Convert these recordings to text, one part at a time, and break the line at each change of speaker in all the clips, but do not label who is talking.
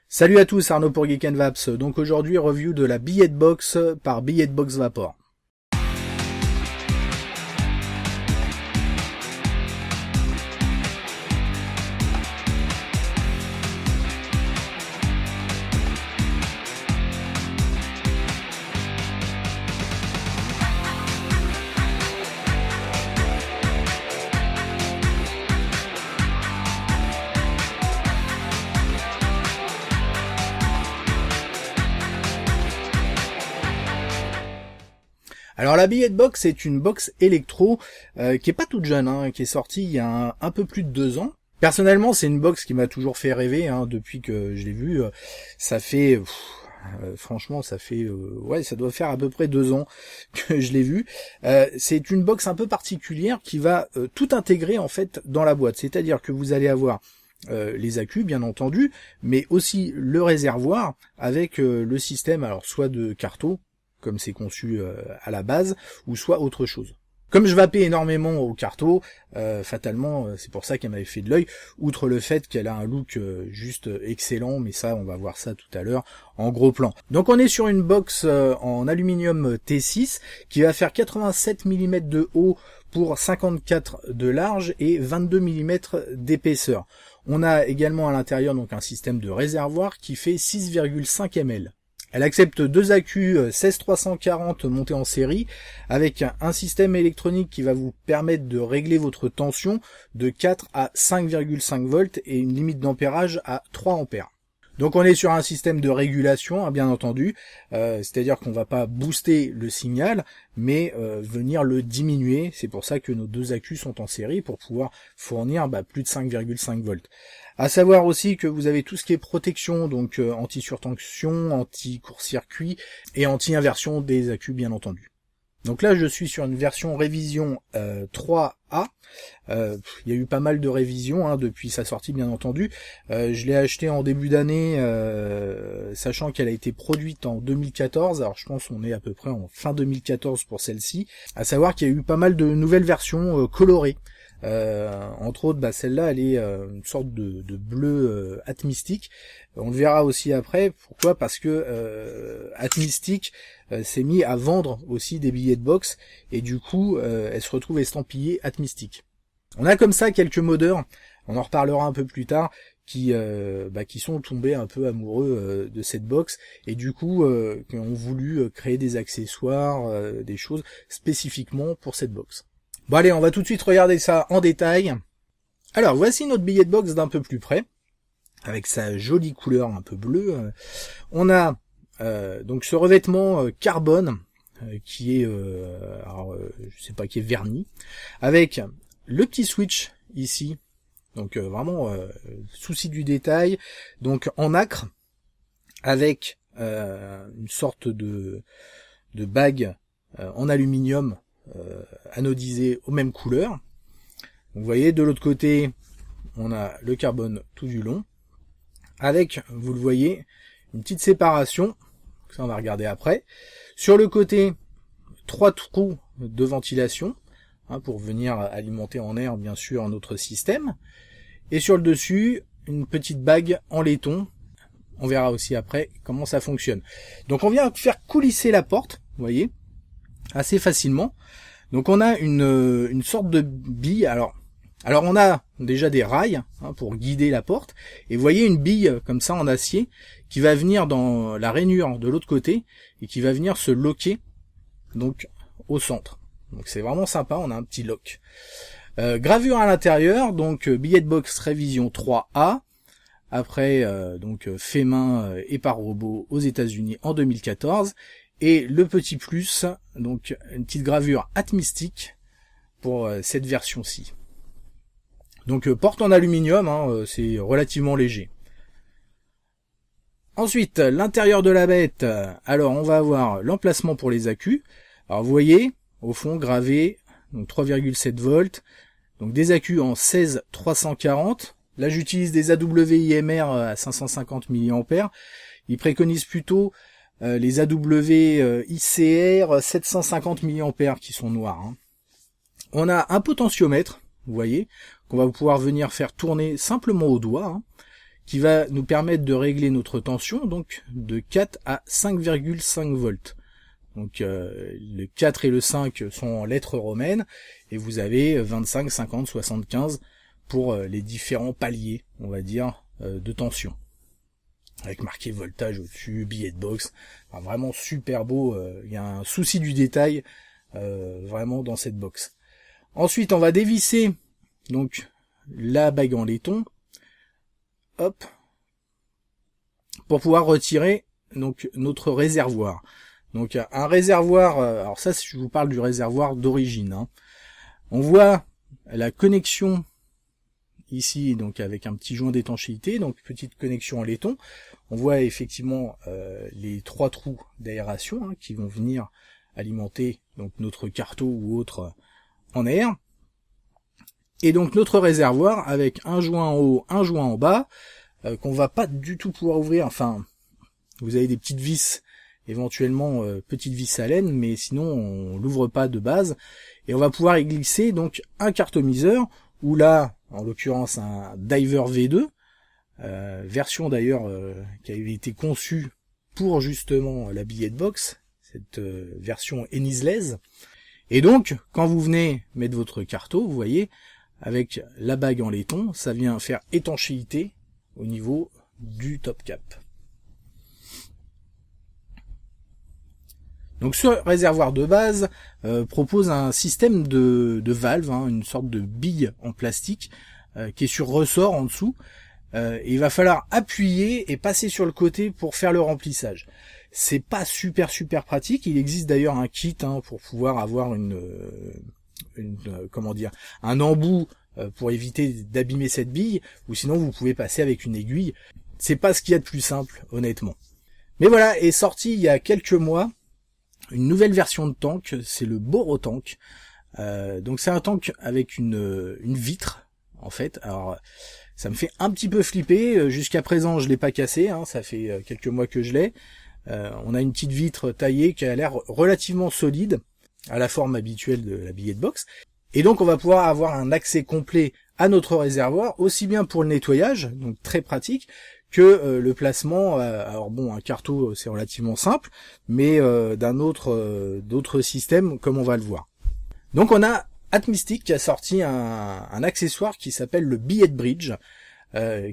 Salut à tous, Arnaud pour Geek & Vaps. Donc aujourd'hui, review de la Billet Box par Billet Box Vapor. Alors la Billet Box est une box électro qui est pas toute jeune, qui est sortie il y a un peu plus de 2 ans. Personnellement, c'est une box qui m'a toujours fait rêver depuis que je l'ai vue. Ça fait, franchement, ça fait, ça doit faire à peu près 2 ans que je l'ai vue. C'est une box un peu particulière qui va tout intégrer en fait dans la boîte. C'est-à-dire que vous allez avoir les accus bien entendu, mais aussi le réservoir avec le système, alors soit de carto, comme c'est conçu à la base, ou soit autre chose. Comme je vapais énormément au carto, fatalement, c'est pour ça qu'elle m'avait fait de l'œil, outre le fait qu'elle a un look juste excellent, mais ça, on va voir ça tout à l'heure en gros plan. Donc on est sur une box en aluminium T6, qui va faire 87 mm de haut pour 54 de large et 22 mm d'épaisseur. On a également à l'intérieur donc un système de réservoir qui fait 6,5 ml. Elle accepte 2 accus 16340 montés en série avec un système électronique qui va vous permettre de régler votre tension de 4 à 5,5 volts et une limite d'ampérage à 3 ampères. Donc on est sur un système de régulation, bien entendu, c'est-à-dire qu'on va pas booster le signal, mais venir le diminuer. C'est pour ça que nos 2 accus sont en série pour pouvoir fournir plus de 5,5 volts. À savoir aussi que vous avez tout ce qui est protection, donc anti-surtension, anti-court-circuit et anti-inversion des accus bien entendu. Donc là je suis sur une version révision 3A. Il y a eu pas mal de révisions depuis sa sortie bien entendu. Je l'ai acheté en début d'année, sachant qu'elle a été produite en 2014. Alors je pense qu'on est à peu près en fin 2014 pour celle-ci. À savoir qu'il y a eu pas mal de nouvelles versions colorées. Entre autres, celle-là, elle est une sorte de bleu atmystique. On le verra aussi après. Pourquoi ? Parce que Atmystic s'est mis à vendre aussi des billets de box et du coup, elle se retrouve estampillée Atmystic. On a comme ça quelques modeurs, on en reparlera un peu plus tard, qui sont tombés un peu amoureux de cette box et du coup qui ont voulu créer des accessoires, des choses spécifiquement pour cette box. Bon allez, on va tout de suite regarder ça en détail. Alors voici notre billet de box d'un peu plus près, avec sa jolie couleur un peu bleue. On a donc ce revêtement carbone qui est, je sais pas, qui est verni, avec le petit switch ici. Donc vraiment souci du détail. Donc en acre, avec une sorte de bague en aluminium. Anodisé aux mêmes couleurs. Vous voyez, de l'autre côté, on a le carbone tout du long, avec, vous le voyez, une petite séparation, ça on va regarder après. Sur le côté, 3 trous de ventilation, pour venir alimenter en air, bien sûr, notre système. Et sur le dessus, une petite bague en laiton. On verra aussi après comment ça fonctionne. Donc on vient faire coulisser la porte, vous voyez, assez facilement. Donc on a une sorte de bille. Alors on a déjà des rails pour guider la porte. Et vous voyez une bille comme ça en acier qui va venir dans la rainure de l'autre côté et qui va venir se locker donc au centre. Donc c'est vraiment sympa, on a un petit lock. Gravure à l'intérieur, donc billet de box révision 3A. Après donc fait main et par robot aux États-Unis en 2014. Et le petit plus, donc une petite gravure Atmystic pour cette version-ci. Donc porte en aluminium, c'est relativement léger. Ensuite, l'intérieur de la bête, alors on va avoir l'emplacement pour les accus. Alors vous voyez, au fond gravé, donc 3,7 volts, donc des accus en 16340. Là j'utilise des AWIMR à 550 mAh. Ils préconisent plutôt les AW ICR 750 mAh qui sont noirs. On a un potentiomètre, vous voyez, qu'on va pouvoir venir faire tourner simplement au doigt, qui va nous permettre de régler notre tension, donc de 4 à 5,5 volts. Donc le 4 et le 5 sont en lettres romaines, et vous avez 25, 50, 75 pour les différents paliers, on va dire, de tension. Avec marqué voltage au-dessus, billet de box, enfin, vraiment super beau, il y a un souci du détail vraiment dans cette box. Ensuite on va dévisser donc la bague en laiton, hop, pour pouvoir retirer donc notre réservoir. Donc un réservoir, alors ça je vous parle du réservoir d'origine, hein. On voit la connexion ici, donc avec un petit joint d'étanchéité, donc petite connexion en laiton. On voit effectivement les 3 trous d'aération, hein, qui vont venir alimenter donc notre carto ou autre en air. Et donc notre réservoir avec un joint en haut, un joint en bas, qu'on va pas du tout pouvoir ouvrir. Enfin, vous avez des petites vis, éventuellement petites vis à laine, mais sinon on l'ouvre pas de base. Et on va pouvoir y glisser donc un cartomiseur, ou là, en l'occurrence un Diver V2, version d'ailleurs qui avait été conçue pour justement la billet de box, cette version Ennisles. Et donc, quand vous venez mettre votre carto, vous voyez, avec la bague en laiton, ça vient faire étanchéité au niveau du top cap. Donc ce réservoir de base propose un système de valve, hein, une sorte de bille en plastique qui est sur ressort en dessous. Et il va falloir appuyer et passer sur le côté pour faire le remplissage. C'est pas super pratique. Il existe d'ailleurs un kit, hein, pour pouvoir avoir comment dire, un embout pour éviter d'abîmer cette bille, ou sinon vous pouvez passer avec une aiguille. C'est pas ce qu'il y a de plus simple, honnêtement. Mais voilà, est sorti il y a quelques mois une nouvelle version de tank, c'est le Borotank. Donc c'est un tank avec une vitre, en fait. Alors ça me fait un petit peu flipper. Jusqu'à présent je l'ai pas cassé, hein, ça fait quelques mois que je l'ai. On a une petite vitre taillée qui a l'air relativement solide, à la forme habituelle de la billet de box. Et donc on va pouvoir avoir un accès complet à notre réservoir, aussi bien pour le nettoyage, donc très pratique, que le placement. Alors bon, un carto c'est relativement simple, mais d'autres systèmes, comme on va le voir. Donc on a Atmystic qui a sorti un accessoire qui s'appelle le Billet Bridge,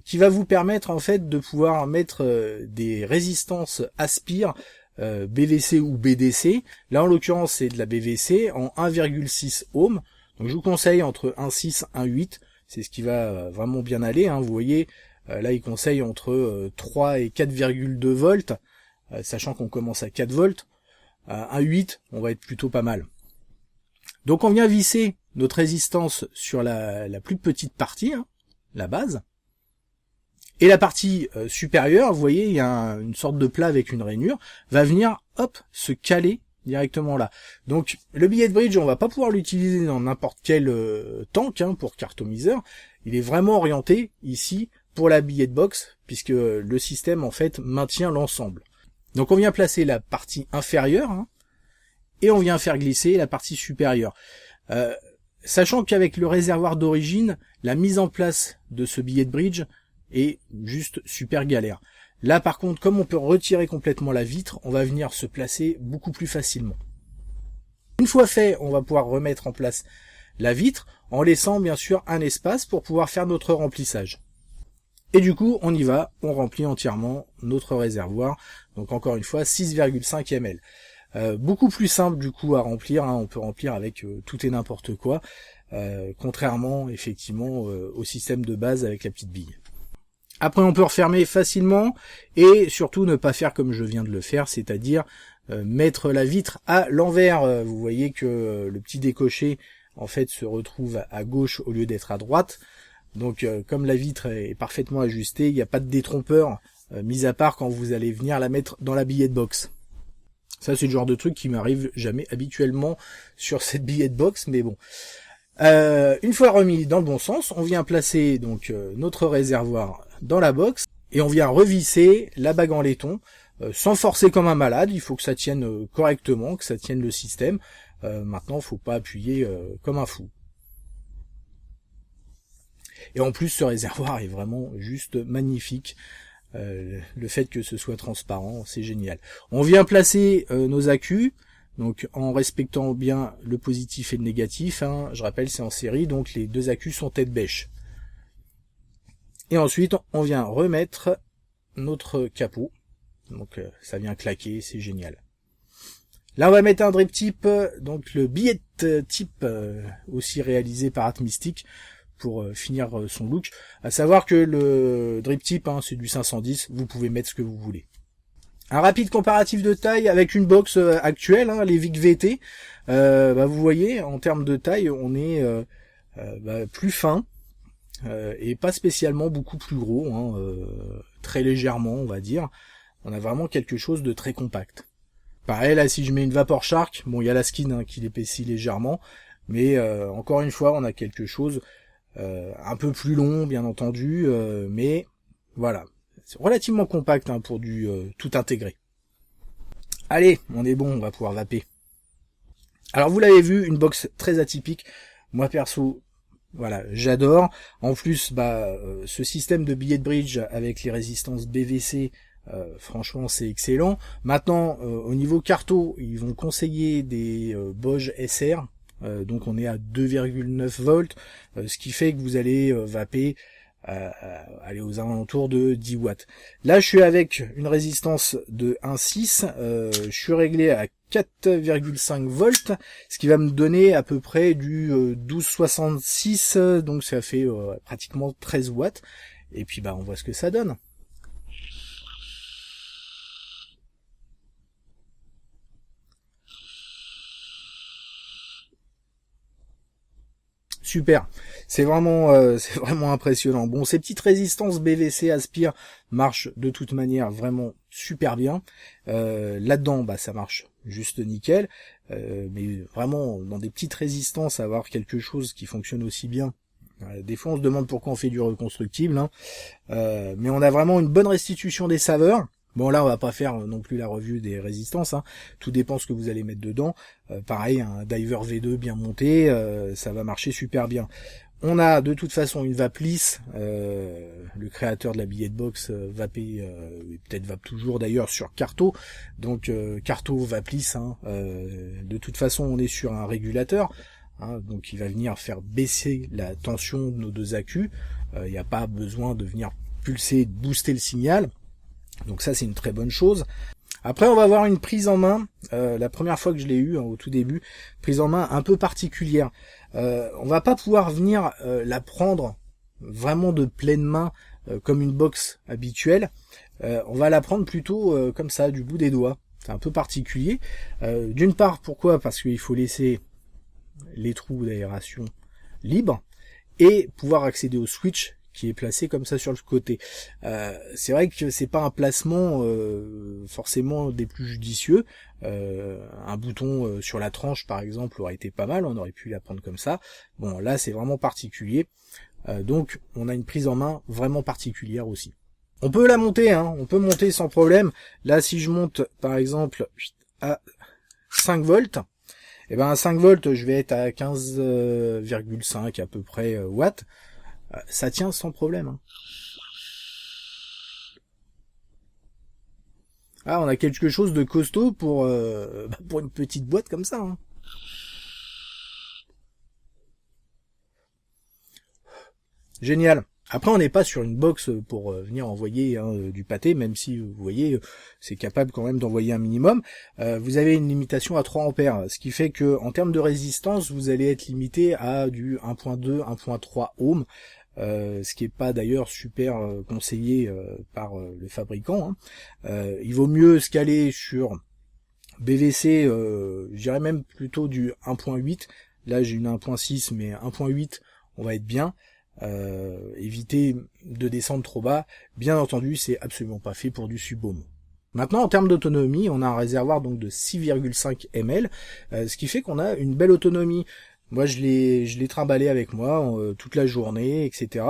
qui va vous permettre en fait de pouvoir mettre des résistances aspire, BVC ou BDC. Là en l'occurrence c'est de la BVC en 1,6 ohm. Donc je vous conseille entre 1,6 et 1,8, c'est ce qui va vraiment bien aller, hein. Vous voyez, là il conseille entre 3 et 4,2 volts, sachant qu'on commence à 4 volts. 1,8, on va être plutôt pas mal. Donc on vient visser notre résistance sur la plus petite partie, hein, la base. Et la partie supérieure, vous voyez, il y a une sorte de plat avec une rainure, va venir, hop, se caler directement là. Donc le billet de bridge, on va pas pouvoir l'utiliser dans n'importe quel tank, hein, pour cartomiseur. Il est vraiment orienté ici pour la billet de box, puisque le système en fait maintient l'ensemble. Donc on vient placer la partie inférieure, hein, et on vient faire glisser la partie supérieure. Sachant qu'avec le réservoir d'origine, la mise en place de ce billet de bridge est juste super galère. Là par contre, comme on peut retirer complètement la vitre, on va venir se placer beaucoup plus facilement. Une fois fait, on va pouvoir remettre en place la vitre, en laissant bien sûr un espace pour pouvoir faire notre remplissage. Et du coup, on y va, on remplit entièrement notre réservoir, donc encore une fois 6,5 ml. Beaucoup plus simple du coup à remplir, hein. On peut remplir avec tout et n'importe quoi, contrairement effectivement au système de base avec la petite bille. Après on peut refermer facilement et surtout ne pas faire comme je viens de le faire, c'est-à-dire mettre la vitre à l'envers. Vous voyez que le petit décoché en fait se retrouve à gauche au lieu d'être à droite. Donc comme la vitre est parfaitement ajustée, il n'y a pas de détrompeur, mis à part quand vous allez venir la mettre dans la billet de box. Ça c'est le genre de truc qui m'arrive jamais habituellement sur cette billet de box, mais bon. Une fois remis dans le bon sens, on vient placer donc notre réservoir dans la box et on vient revisser la bague en laiton sans forcer comme un malade. Il faut que ça tienne correctement, que ça tienne le système. Maintenant, faut pas appuyer comme un fou. Et en plus, ce réservoir est vraiment juste magnifique. Le fait que ce soit transparent, c'est génial. On vient placer nos accus, donc en respectant bien le positif et le négatif. Je rappelle, c'est en série, donc les deux accus sont tête bêche. Et ensuite, on vient remettre notre capot. Donc ça vient claquer, c'est génial. Là, on va mettre un drip tip, donc le billet tip, aussi réalisé par Atmystic, pour finir son look. À savoir que le drip tip, c'est du 510, vous pouvez mettre ce que vous voulez. Un rapide comparatif de taille avec une box actuelle, les Vic VT. Vous voyez, en termes de taille, on est plus fin et pas spécialement beaucoup plus gros, très légèrement, on va dire. On a vraiment quelque chose de très compact. Pareil, là, si je mets une Vapor Shark, bon, il y a la skin qui l'épaissit légèrement, mais encore une fois, on a quelque chose un peu plus long, bien entendu, mais voilà, c'est relativement compact pour du tout intégré. Allez, on est bon, on va pouvoir vaper. Alors, vous l'avez vu, une box très atypique. Moi, perso, voilà, j'adore. En plus, ce système de billet de bridge avec les résistances BVC, franchement, c'est excellent. Maintenant, au niveau carto, ils vont conseiller des Bosch SR. Donc on est à 2,9 volts, ce qui fait que vous allez vaper aller aux alentours de 10 watts. Là, je suis avec une résistance de 1,6, je suis réglé à 4,5 volts, ce qui va me donner à peu près du 12,66, donc ça fait pratiquement 13 watts. Et puis on voit ce que ça donne. Super, c'est vraiment impressionnant. Bon, ces petites résistances BVC Aspire marchent de toute manière vraiment super bien. Là-dedans, ça marche juste nickel. Mais vraiment, dans des petites résistances, avoir quelque chose qui fonctionne aussi bien. Des fois, on se demande pourquoi on fait du reconstructible. Mais on a vraiment une bonne restitution des saveurs. Bon, là, on va pas faire non plus la revue des résistances, tout dépend ce que vous allez mettre dedans. Pareil, un Diver V2 bien monté, ça va marcher super bien. On a de toute façon une vape lisse, le créateur de la billet de box vapé, peut-être vape toujours d'ailleurs sur Carto, donc Carto vape lisse, de toute façon on est sur un régulateur, donc il va venir faire baisser la tension de nos deux accus, il n'y a pas besoin de venir pulser, booster le signal. Donc ça, c'est une très bonne chose. Après, on va avoir une prise en main, la première fois que je l'ai eu au tout début, prise en main un peu particulière. On va pas pouvoir venir la prendre vraiment de pleine main comme une box habituelle. On va la prendre plutôt comme ça, du bout des doigts. C'est un peu particulier. D'une part, pourquoi ? Parce qu'il faut laisser les trous d'aération libres et pouvoir accéder au switch qui est placé comme ça sur le côté. C'est vrai que c'est pas un placement forcément des plus judicieux. Un bouton sur la tranche par exemple aurait été pas mal, on aurait pu la prendre comme ça. Bon, là c'est vraiment particulier. Donc on a une prise en main vraiment particulière aussi. On peut la monter, on peut monter sans problème. Là si je monte par exemple à 5 volts, à 5 volts je vais être à 15,5 à peu près watts. Ça tient sans problème. On a quelque chose de costaud pour une petite boîte comme ça. Génial. Après, on n'est pas sur une box pour venir envoyer du pâté, même si, vous voyez, c'est capable quand même d'envoyer un minimum. Vous avez une limitation à 3 ampères, ce qui fait que en termes de résistance, vous allez être limité à du 1.2, 1.3 ohms. Ce qui est pas d'ailleurs super conseillé par le fabricant. Il vaut mieux se caler sur BVC, je dirais même plutôt du 1.8. Là j'ai une 1.6 mais 1.8 on va être bien. Éviter de descendre trop bas. Bien entendu, c'est absolument pas fait pour du subohm. Maintenant, en termes d'autonomie, on a un réservoir donc de 6,5 ml, ce qui fait qu'on a une belle autonomie. Moi, je l'ai trimballé avec moi toute la journée, etc.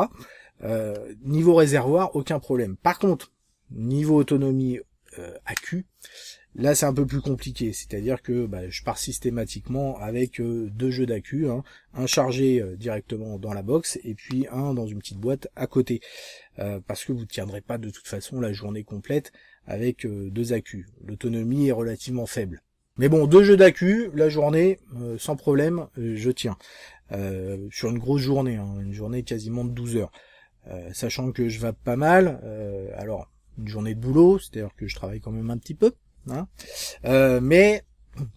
Niveau réservoir, aucun problème. Par contre, niveau autonomie accu, Là, c'est un peu plus compliqué, c'est-à-dire que je pars systématiquement avec 2 jeux d'accu, hein, un chargé directement dans la box et puis un dans une petite boîte à côté, parce que vous ne tiendrez pas de toute façon la journée complète avec 2 accus. L'autonomie est relativement faible. Mais bon, 2 jeux d'accu, la journée, sans problème, je tiens. Sur une grosse journée, hein, une journée quasiment de 12 heures. Sachant que je vape pas mal, alors une journée de boulot, c'est-à-dire que je travaille quand même un petit peu, hein, mais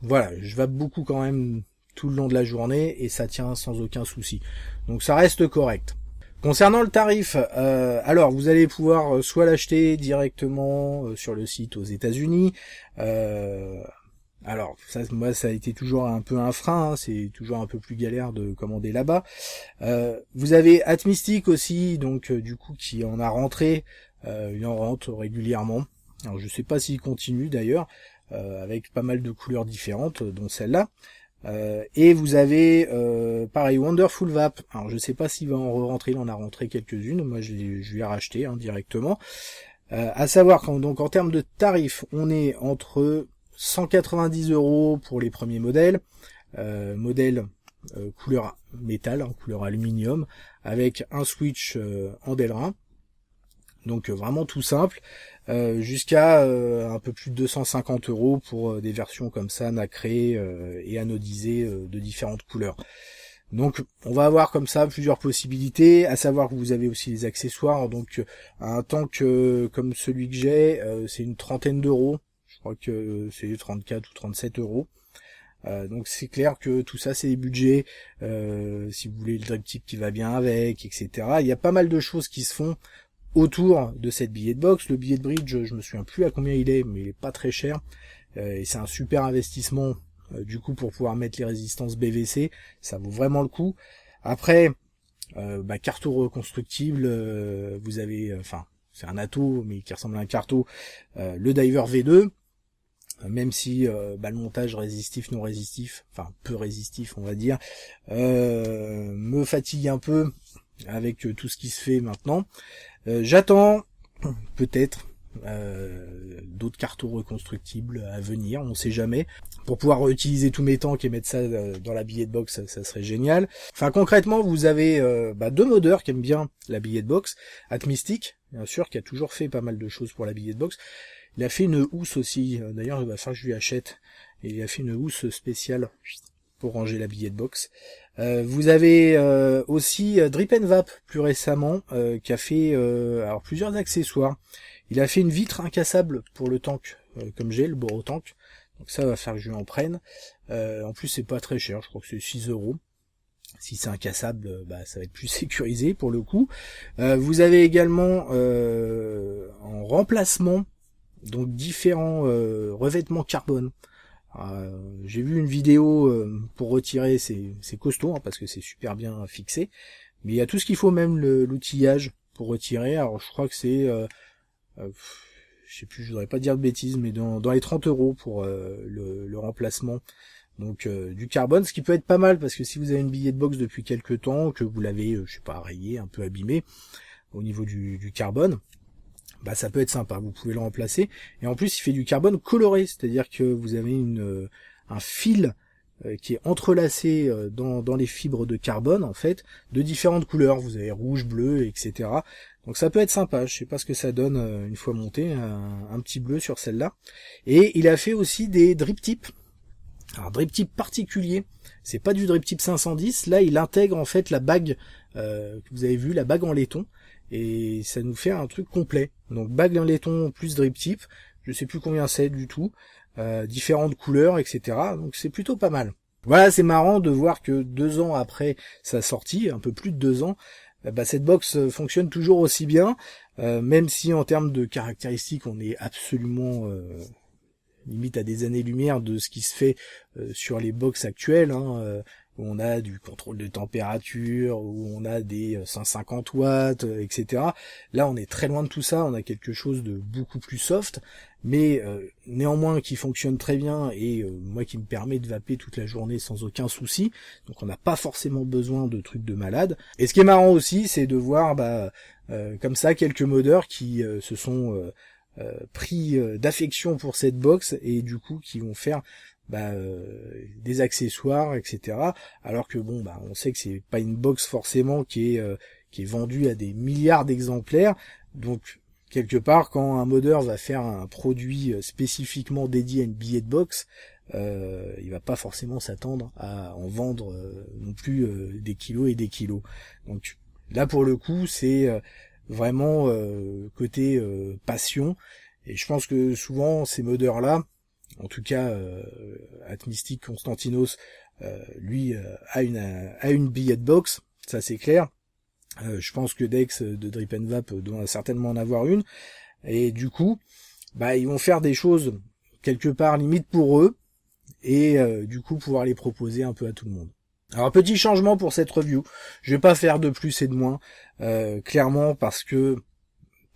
voilà, je vape beaucoup quand même tout le long de la journée et ça tient sans aucun souci. Donc ça reste correct. Concernant le tarif, alors vous allez pouvoir soit l'acheter directement sur le site aux États-Unis. Alors ça, moi, ça a été toujours un peu un frein, hein, c'est toujours un peu plus galère de commander là-bas. Vous avez Atmystic aussi, donc du coup qui en a rentré, il en rentre régulièrement. Alors je sais pas s'il continue d'ailleurs, avec pas mal de couleurs différentes, dont celle-là. Et vous avez pareil Wonderful Vape. Alors je sais pas s'il va en re-rentrer, il en a rentré quelques-unes. Moi je lui ai racheté directement. À savoir donc en termes de tarifs, on est entre 190 € pour les premiers modèles, couleur métal, couleur aluminium, avec un switch en Delrin. Donc vraiment tout simple, jusqu'à un peu plus de 250 € pour des versions comme ça, nacrées et anodisées de différentes couleurs. Donc on va avoir comme ça plusieurs possibilités, à savoir que vous avez aussi les accessoires. Donc un tank comme celui que j'ai, c'est une trentaine d'euros, je crois que c'est 34 ou 37 €. Donc c'est clair que tout ça c'est des budgets, si vous voulez le drip tip qui va bien avec, etc. Il y a pas mal de choses qui se font autour de cette billet de box. Le billet de bridge, je me souviens plus à combien il est, mais il est pas très cher, et c'est un super investissement du coup pour pouvoir mettre les résistances BVC, ça vaut vraiment le coup. Après, carto reconstructible, vous avez, c'est un ato mais qui ressemble à un carto, le Diver V2, même si le montage résistif, non résistif, peu résistif on va dire, me fatigue un peu avec tout ce qui se fait maintenant. J'attends peut-être d'autres cartons reconstructibles à venir, on sait jamais. Pour pouvoir réutiliser tous mes tanks et mettre ça dans la billet de box, ça serait génial. Concrètement, vous avez 2 modeurs qui aiment bien la billet de box. Atmystic, bien sûr, qui a toujours fait pas mal de choses pour la billet de box. Il a fait une housse aussi, d'ailleurs il va falloir que je lui achète. Et il a fait une housse spéciale pour ranger la billet de box. Vous avez aussi Drip and Vape plus récemment, qui a fait plusieurs accessoires. Il a fait une vitre incassable pour le tank, comme j'ai le Boro tank. Donc ça va faire que je lui en prenne. En plus c'est pas très cher, je crois que c'est 6 €. Si c'est incassable, ça va être plus sécurisé pour le coup. Vous avez également en remplacement donc différents revêtements carbone. J'ai vu une vidéo pour retirer, c'est costaud parce que c'est super bien fixé, mais il y a tout ce qu'il faut, même l'outillage pour retirer. Alors je crois que c'est je sais plus, je voudrais pas dire de bêtises, mais dans les 30 € pour le remplacement, donc du carbone, ce qui peut être pas mal parce que si vous avez une billet de box depuis quelques temps, que vous l'avez rayé, un peu abîmé au niveau du carbone, ça peut être sympa, vous pouvez le remplacer. Et en plus il fait du carbone coloré, c'est-à-dire que vous avez un fil qui est entrelacé dans les fibres de carbone en fait, de différentes couleurs. Vous avez rouge, bleu, etc. Donc ça peut être sympa, je sais pas ce que ça donne une fois monté, un petit bleu sur celle-là. Et il a fait aussi des drip tips. Alors drip tip particulier, c'est pas du drip tip 510, là il intègre en fait la bague que vous avez vu, la bague en laiton, et ça nous fait un truc complet. Donc bague en laiton plus drip tip, je sais plus combien c'est du tout, différentes couleurs, etc. Donc c'est plutôt pas mal. Voilà, c'est marrant de voir que 2 ans après sa sortie, un peu plus de 2 ans, cette box fonctionne toujours aussi bien, même si en termes de caractéristiques on est absolument limite à des années-lumière de ce qui se fait sur les box actuelles, où on a du contrôle de température, où on a des 150 watts, etc. Là, on est très loin de tout ça, on a quelque chose de beaucoup plus soft, mais néanmoins qui fonctionne très bien, et moi qui me permet de vaper toute la journée sans aucun souci, donc on n'a pas forcément besoin de trucs de malade. Et ce qui est marrant aussi, c'est de voir comme ça quelques modeurs qui se sont pris d'affection pour cette box et du coup qui vont faire des accessoires, etc. Alors que bon, on sait que c'est pas une box forcément qui est vendue à des milliards d'exemplaires. Donc quelque part, quand un modeur va faire un produit spécifiquement dédié à une billet de box, il va pas forcément s'attendre à en vendre non plus des kilos et des kilos. Donc là pour le coup c'est vraiment côté passion, et je pense que souvent ces modeurs là, en tout cas Atmystic Constantinos lui a une billet de box, ça c'est clair. Je pense que Dex de Drip and Vap doit certainement en avoir une, et du coup ils vont faire des choses quelque part limite pour eux, et du coup pouvoir les proposer un peu à tout le monde. Alors petit changement pour cette review, je vais pas faire de plus et de moins, clairement, parce que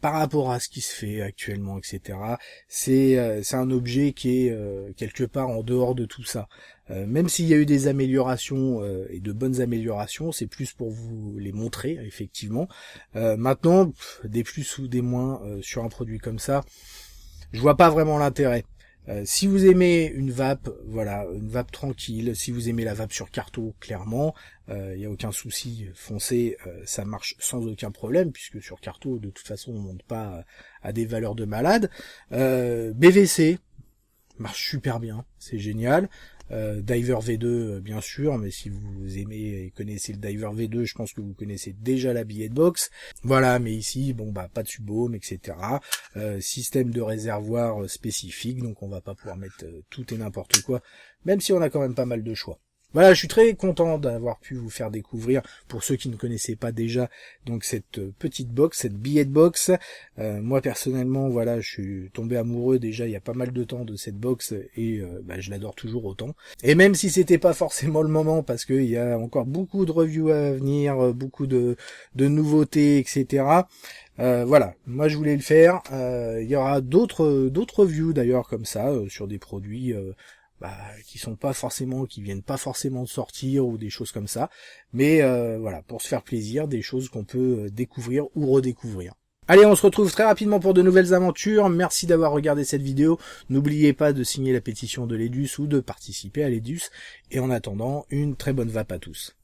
par rapport à ce qui se fait actuellement, etc., c'est un objet qui est quelque part en dehors de tout ça. Même s'il y a eu des améliorations et de bonnes améliorations, c'est plus pour vous les montrer, effectivement. Maintenant, des plus ou des moins sur un produit comme ça, je vois pas vraiment l'intérêt. Si vous aimez une vape, voilà, une vape tranquille, si vous aimez la vape sur carto, clairement, il y a aucun souci, foncez, ça marche sans aucun problème, puisque sur carto, de toute façon, on monte pas à des valeurs de malade. BVC marche super bien, c'est génial. Diver V2 bien sûr, mais si vous aimez et connaissez le Diver V2, je pense que vous connaissez déjà la billet de box. Voilà, mais ici pas de subbaume, etc. Système de réservoir spécifique, donc on va pas pouvoir mettre tout et n'importe quoi, même si on a quand même pas mal de choix. Voilà, je suis très content d'avoir pu vous faire découvrir, pour ceux qui ne connaissaient pas déjà, donc cette petite box, cette billet de box. Moi personnellement, voilà, je suis tombé amoureux déjà il y a pas mal de temps de cette box, et je l'adore toujours autant. Et même si c'était pas forcément le moment, parce qu'il y a encore beaucoup de reviews à venir, beaucoup de nouveautés, etc. Voilà, moi je voulais le faire. Il y aura d'autres reviews d'ailleurs comme ça sur des produits qui viennent pas forcément de sortir ou des choses comme ça, mais voilà, pour se faire plaisir, des choses qu'on peut découvrir ou redécouvrir. Allez, on se retrouve très rapidement pour de nouvelles aventures. Merci d'avoir regardé cette vidéo. N'oubliez pas de signer la pétition de l'Edus ou de participer à l'Edus. Et en attendant, une très bonne vape à tous.